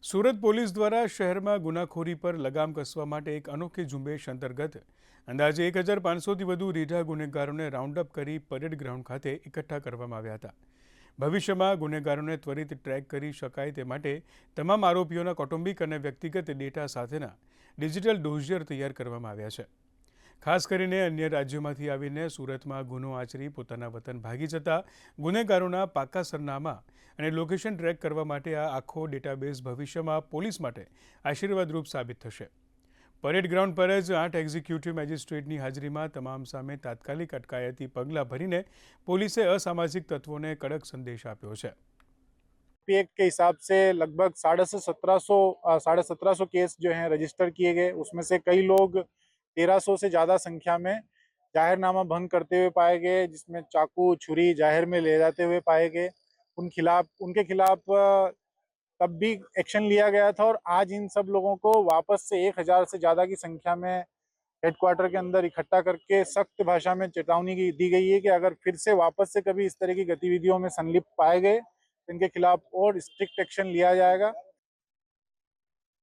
Surat police દ્વારા શહેરમાં ગુનાખોરી પર લગામ કસવા માટે એક અનોખી ઝુંબેશ અંતર્ગત અંદાજે 1500થી વધુ રીઢા ગુનેગારોને રાઉન્ડઅપ કરી પરેડ ગ્રાઉન્ડ ખાતે એકઠા કરવામાં આવ્યા હતા. ભવિષ્યમાં ગુનેગારોને ત્વરિત ટ્રેક કરી શકાય તે માટે તમામ આરોપીઓના કૌટુંબિક અને વ્યક્તિગત ડેટા સાથેના ડિજિટલ ડોઝિયર તૈયાર કરવામાં આવ્યા છે. ખાસ કરીને અન્ય રાજ્યોમાંથી આવીને સુરતમાં ગુનો આચરી પોતાના વતન ભાગી જતા ગુનેગારોના પાકા સરનામા અને લોકેશન ટ્રેક કરવા માટે આ આખો ડેટાબેઝ ભવિષ્યમાં પોલીસ માટે આશીર્વાદરૂપ સાબિત થશે. પરેડ ગ્રાઉન્ડ પર જ 8 એક્ઝિક્યુટિવ મેજિસ્ટ્રેટની હાજરીમાં તમામ સામે તાત્કાલિક અટકાયતી પગલાં ભરીને પોલીસે અસામાજિક તત્વોને કડક સંદેશ આપ્યો છે. एक्ट के हिसाब से लगभग 1750 केस जो हैं रजिस्टर किए गए। उसमें से कई लोग 1300 से ज़्यादा संख्या में जाहिरनामा भंग करते हुए पाए गए, जिसमें चाकू छुरी जाहिर में ले जाते हुए पाए गए। उनके खिलाफ तब भी एक्शन लिया गया था और आज इन सब लोगों को वापस से 1000 से ज़्यादा की संख्या में हेडक्वार्टर के अंदर इकट्ठा करके सख्त भाषा में चेतावनी दी गई है कि अगर फिर से वापस से कभी इस तरह की गतिविधियों में संलिप्त पाए गए तो इनके खिलाफ और स्ट्रिक्ट एक्शन लिया जाएगा।